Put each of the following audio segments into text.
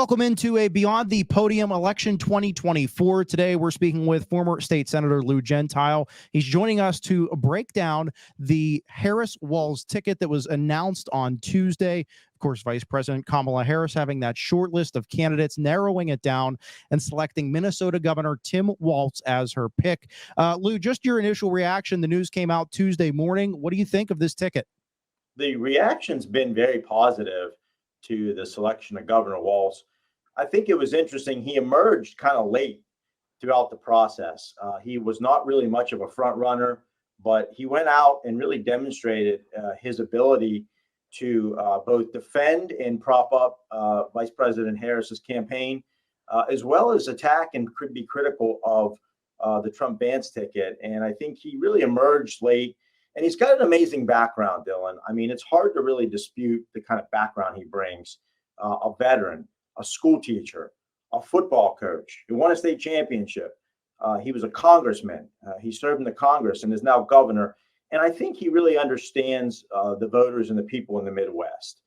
Welcome into a Beyond the Podium election 2024. Today, we're speaking with former state senator Lou Gentile. He's joining us to break down the Harris-Walz ticket that was announced on Tuesday. Of course, Vice President Kamala Harris having that short list of candidates, narrowing it down and selecting Minnesota Governor Tim Walz as her pick. Lou, just your initial reaction. The news came out Tuesday morning. What do you think of this ticket? The reaction's been very positive to the selection of Governor Walz. I think it was interesting. He emerged kind of late throughout the process. He was not really much of a front runner, but he went out and really demonstrated his ability to both defend and prop up Vice President Harris's campaign, as well as attack and could be critical of the Trump-Vance ticket. And I think he really emerged late. And he's got an amazing background, Dylan. I mean, it's hard to really dispute the kind of background he brings. A veteran, a school teacher, a football coach. He won a state championship. He was a congressman. He served in the Congress and is now governor. And I think he really understands the voters and the people in the Midwest.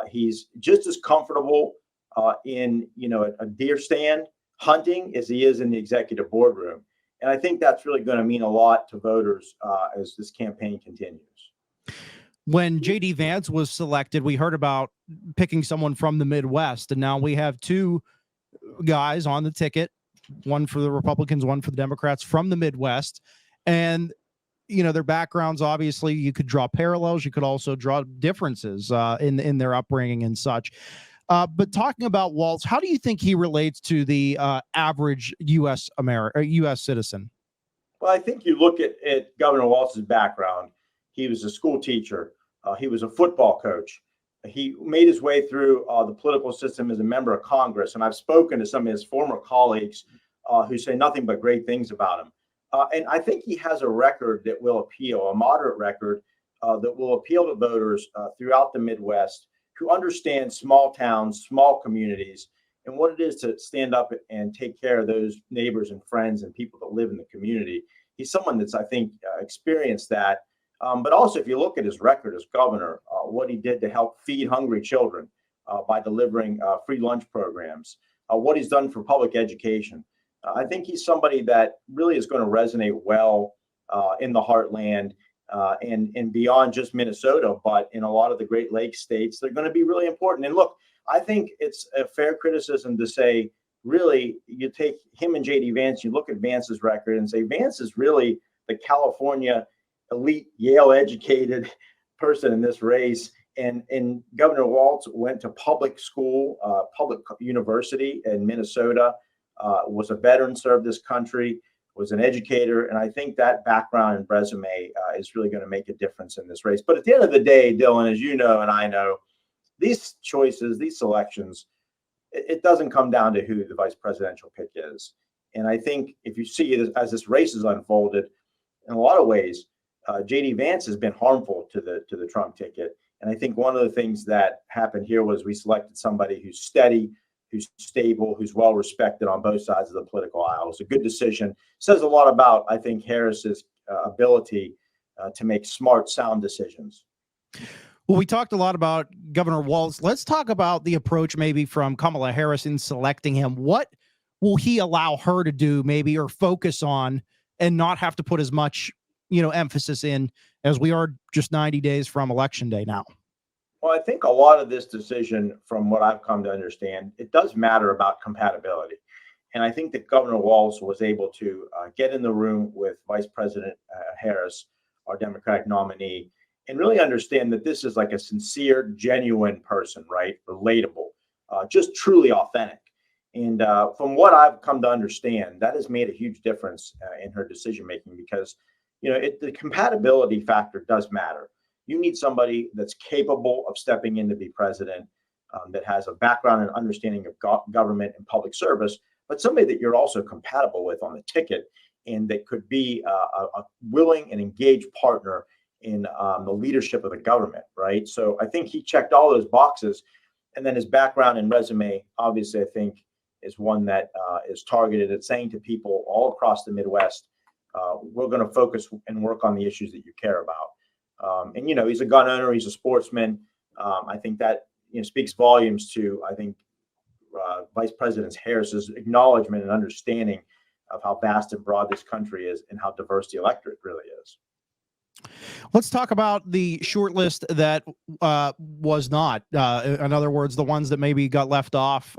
He's just as comfortable in a deer stand hunting as he is in the executive boardroom. And I think that's really going to mean a lot to voters as this campaign continues. When J.D. Vance was selected, we heard about picking someone from the Midwest, and now we have two guys on the ticket, one for the Republicans, one for the Democrats from the Midwest. And, their backgrounds, obviously, you could draw parallels. You could also draw differences in their upbringing and such. But talking about Walz, how do you think he relates to the average U.S. citizen? Well, I think you look at Governor Walz's background. He was a school teacher. He was a football coach. He made his way through the political system as a member of Congress. And I've spoken to some of his former colleagues who say nothing but great things about him. And I think he has a record that will appeal, a moderate record that will appeal to voters throughout the Midwest who understand small towns, small communities, and what it is to stand up and take care of those neighbors and friends and people that live in the community. He's someone that's, I think, experienced that. But also, if you look at his record as governor, what he did to help feed hungry children by delivering free lunch programs, what he's done for public education. I think he's somebody that really is going to resonate well in the heartland and beyond just Minnesota, but in a lot of the Great Lakes states. They're going to be really important. And look, I think it's a fair criticism to say, really, you take him and J.D. Vance, you look at Vance's record and say, Vance is really the California elite Yale educated person in this race. And Governor Walz went to public school, public university in Minnesota, was a veteran, served this country, was an educator. And I think that background and resume is really going to make a difference in this race. But at the end of the day, Dylan, as you know, and I know, these choices, these selections, it doesn't come down to who the vice presidential pick is. And I think if you see it as this race has unfolded, in a lot of ways, J.D. Vance has been harmful to the Trump ticket. And I think one of the things that happened here was we selected somebody who's steady, who's stable, who's well respected on both sides of the political aisle. It's a good decision. Says a lot about, I think, Harris's ability to make smart, sound decisions. Well, we talked a lot about Governor Walz. Let's talk about the approach maybe from Kamala Harris in selecting him. What will he allow her to do maybe or focus on and not have to put as much, emphasis in as we are just 90 days from Election Day now? Well, I think a lot of this decision, from what I've come to understand, it does matter about compatibility. And I think that Governor Walz was able to get in the room with Vice President Harris, our Democratic nominee, and really understand that this is like a sincere, genuine person, right? Relatable, just truly authentic. And from what I've come to understand, that has made a huge difference in her decision-making because, the compatibility factor does matter. You need somebody that's capable of stepping in to be president, that has a background and understanding of government and public service, but somebody that you're also compatible with on the ticket and that could be a willing and engaged partner in the leadership of the government, right? So I think he checked all those boxes. And then his background and resume, obviously, I think is one that is targeted at saying to people all across the Midwest, we're going to focus and work on the issues that you care about. And he's a gun owner, he's a sportsman. I think that speaks volumes to, I think, Vice President Harris's acknowledgement and understanding of how vast and broad this country is and how diverse the electorate really is. Let's talk about the short list that was not. In other words, the ones that maybe got left off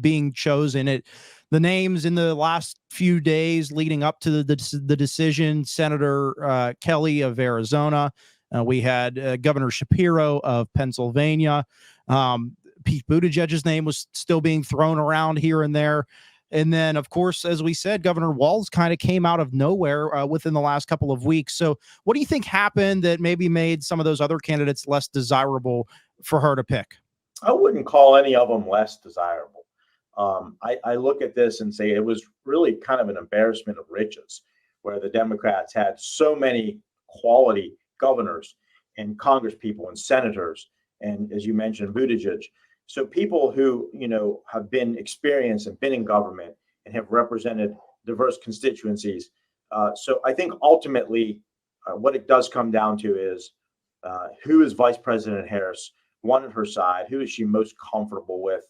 being chosen. The names in the last few days leading up to the decision: Senator Kelly of Arizona. We had Governor Shapiro of Pennsylvania. Pete Buttigieg's name was still being thrown around here and there. And then, of course, as we said, Governor Walz kind of came out of nowhere within the last couple of weeks. So what do you think happened that maybe made some of those other candidates less desirable for her to pick? I wouldn't call any of them less desirable. I look at this and say it was really kind of an embarrassment of riches, where the Democrats had so many quality governors and congresspeople and senators, and as you mentioned, Buttigieg. So people who, have been experienced and been in government and have represented diverse constituencies. So I think ultimately what it does come down to is who is Vice President Harris want at her side? Who is she most comfortable with,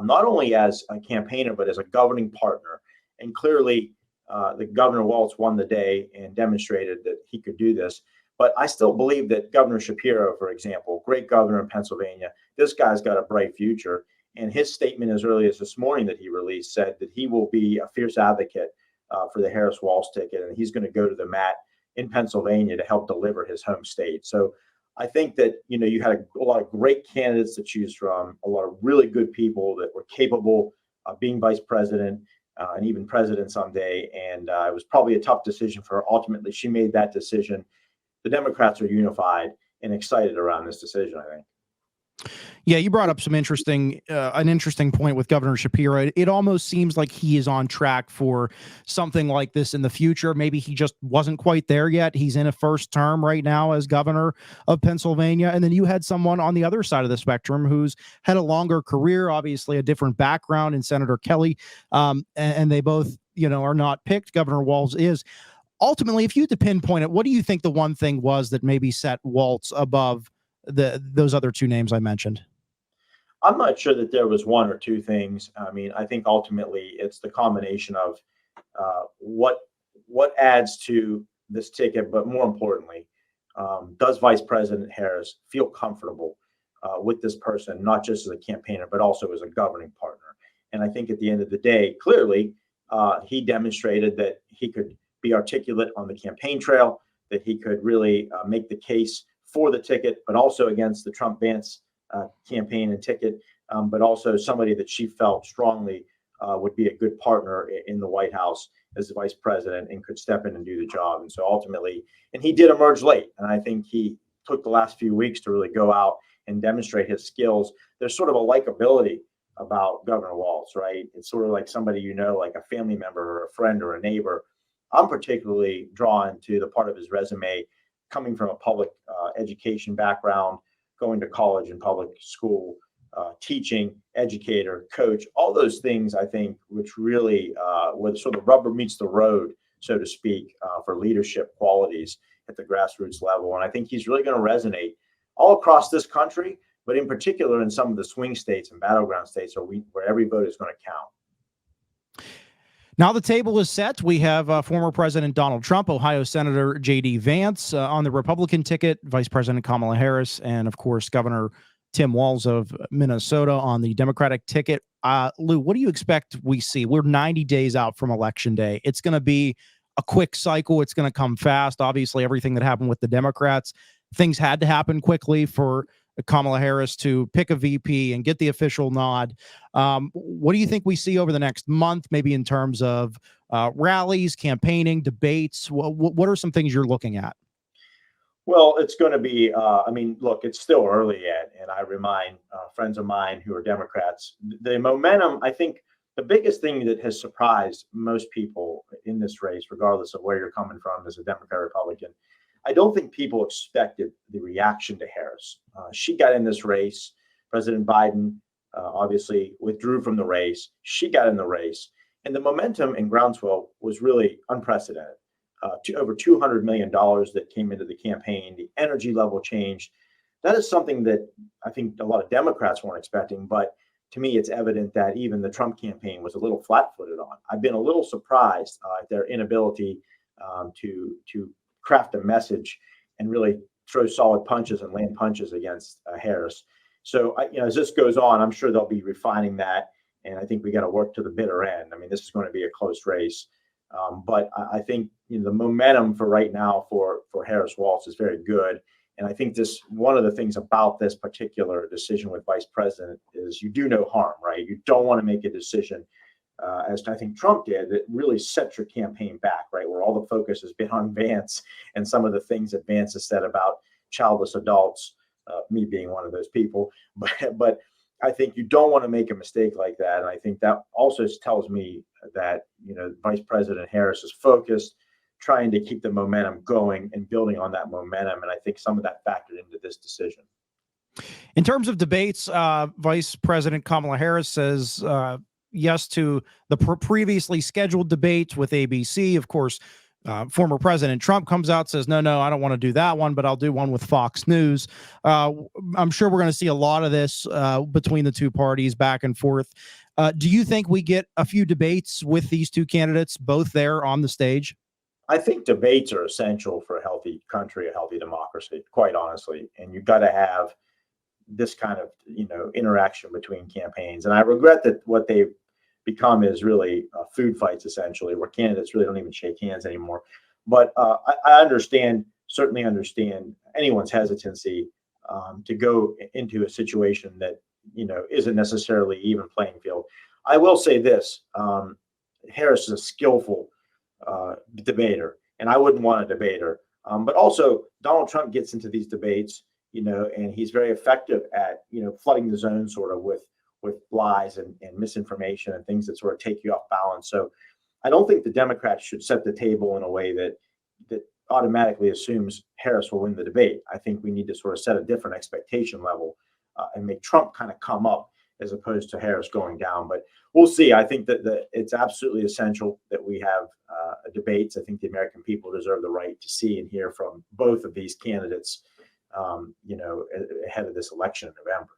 not only as a campaigner, but as a governing partner? And clearly the Governor Walz won the day and demonstrated that he could do this. But I still believe that Governor Shapiro, for example, great governor in Pennsylvania, this guy's got a bright future. And his statement as early as this morning that he released said that he will be a fierce advocate for the Harris-Walz ticket. And he's going to go to the mat in Pennsylvania to help deliver his home state. So I think that, you had a lot of great candidates to choose from, a lot of really good people that were capable of being vice president and even president someday. And it was probably a tough decision for her. Ultimately, she made that decision. The Democrats are unified and excited around this decision, I think. Yeah, you brought up an interesting point with Governor Shapiro. It almost seems like he is on track for something like this in the future. Maybe he just wasn't quite there yet. He's in a first term right now as governor of Pennsylvania. And then you had someone on the other side of the spectrum who's had a longer career, obviously a different background in Senator Kelly. And they both, are not picked. Governor Walz is. Ultimately, if you had to pinpoint it, what do you think the one thing was that maybe set Walz above those other two names I mentioned? I'm not sure that there was one or two things. I mean, I think ultimately it's the combination of what adds to this ticket, but more importantly, does Vice President Harris feel comfortable with this person, not just as a campaigner, but also as a governing partner? And I think at the end of the day, clearly, he demonstrated that he could be articulate on the campaign trail, that he could really make the case for the ticket, but also against the Trump-Vance campaign and ticket, but also somebody that she felt strongly would be a good partner in the White House as the vice president and could step in and do the job. And so ultimately, and he did emerge late. And I think he took the last few weeks to really go out and demonstrate his skills. There's sort of a likability about Governor Walz, right? It's sort of like somebody, like a family member or a friend or a neighbor. I'm particularly drawn to the part of his resume coming from a public education background, going to college and public school, teaching, educator, coach, all those things, I think, which really, where sort of rubber meets the road, so to speak, for leadership qualities at the grassroots level. And I think he's really going to resonate all across this country, but in particular in some of the swing states and battleground states where every vote is going to count. Now the table is set. We have former President Donald Trump, Ohio Senator J.D. Vance on the Republican ticket, Vice President Kamala Harris, and of course, Governor Tim Walz of Minnesota on the Democratic ticket. Lou, what do you expect we see? We're 90 days out from Election Day. It's going to be a quick cycle. It's going to come fast. Obviously, everything that happened with the Democrats, things had to happen quickly for Kamala Harris to pick a VP and get the official nod. What do you think we see over the next month, maybe in terms of rallies, campaigning, debates? What are some things you're looking at? Well, it's going to be, look, it's still early yet. And I remind friends of mine who are Democrats, the momentum, I think the biggest thing that has surprised most people in this race, regardless of where you're coming from as a Democrat, Republican, I don't think people expected the reaction to Harris. She got in this race. President Biden obviously withdrew from the race. She got in the race. And the momentum and groundswell was really unprecedented. To over $200 million that came into the campaign. The energy level changed. That is something that I think a lot of Democrats weren't expecting. But to me, it's evident that even the Trump campaign was a little flat-footed on. I've been a little surprised at their inability to craft a message and really throw solid punches and land punches against Harris. So, as this goes on, I'm sure they'll be refining that. And I think we got to work to the bitter end. I mean, this is going to be a close race. But I think the momentum for right now for Harris-Walz is very good. And I think one of the things about this particular decision with vice president is you do no harm, right? You don't want to make a decision, as I think Trump did, that really sets your campaign back, right? Where all the focus has been on Vance and some of the things that Vance has said about childless adults, me being one of those people. But I think you don't want to make a mistake like that. And I think that also tells me that, Vice President Harris is focused, trying to keep the momentum going and building on that momentum. And I think some of that factored into this decision. In terms of debates, Vice President Kamala Harris says yes to the previously scheduled debate with ABC. Of course, former President Trump comes out, says, no, I don't want to do that one, but I'll do one with Fox News. I'm sure we're going to see a lot of this between the two parties back and forth. Do you think we get a few debates with these two candidates, both there on the stage? I think debates are essential for a healthy country, a healthy democracy, quite honestly. And you've got to have this kind of, interaction between campaigns. And I regret that what they've become is really food fights, essentially, where candidates really don't even shake hands anymore. But I certainly understand anyone's hesitancy to go into a situation that, isn't necessarily even playing field. I will say this, Harris is a skillful debater, and I wouldn't want a debater. But also Donald Trump gets into these debates, and he's very effective at, flooding the zone sort of with lies and misinformation and things that sort of take you off balance. So I don't think the Democrats should set the table in a way that automatically assumes Harris will win the debate. I think we need to sort of set a different expectation level and make Trump kind of come up as opposed to Harris going down. But we'll see. I think that it's absolutely essential that we have debates. I think the American people deserve the right to see and hear from both of these candidates, ahead of this election in November.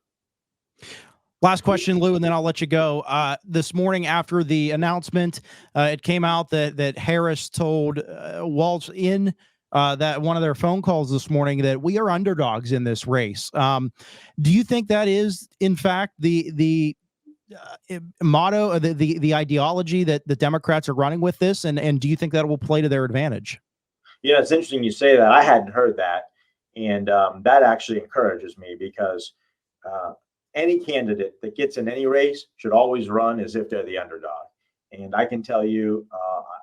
Last question, Lou, and then I'll let you go. This morning after the announcement, it came out that Harris told Walz in that one of their phone calls this morning that we are underdogs in this race. Do you think that is, in fact, the motto, the ideology that the Democrats are running with this? And do you think that will play to their advantage? Yeah, it's interesting you say that. I hadn't heard that. And that actually encourages me because any candidate that gets in any race should always run as if they're the underdog. And I can tell you,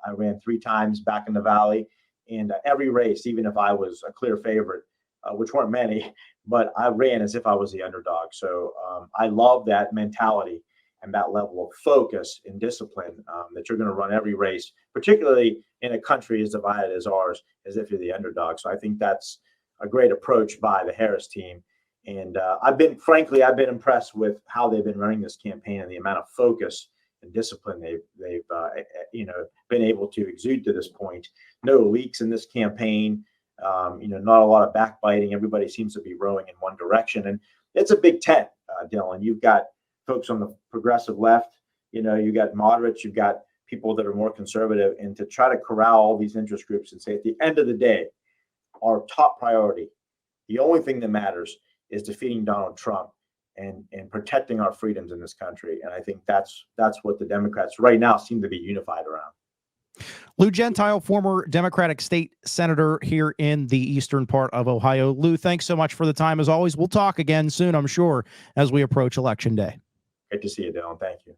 I ran 3 times back in the Valley, and every race, even if I was a clear favorite, which weren't many, but I ran as if I was the underdog. So I love that mentality and that level of focus and discipline that you're going to run every race, particularly in a country as divided as ours, as if you're the underdog. So I think that's a great approach by the Harris team. And I've been impressed with how they've been running this campaign and the amount of focus and discipline they've been able to exude to this point. No leaks in this campaign, not a lot of backbiting. Everybody seems to be rowing in one direction. And it's a big tent, Dylan. You've got folks on the progressive left, you got moderates, you've got people that are more conservative, and to try to corral all these interest groups and say, at the end of the day, our top priority, the only thing that matters is defeating Donald Trump and protecting our freedoms in this country. And I think that's what the Democrats right now seem to be unified around. Lou Gentile, former Democratic state senator here in the eastern part of Ohio. Lou, thanks so much for the time. As always, we'll talk again soon, I'm sure, as we approach Election Day. Great to see you, Dylan. Thank you.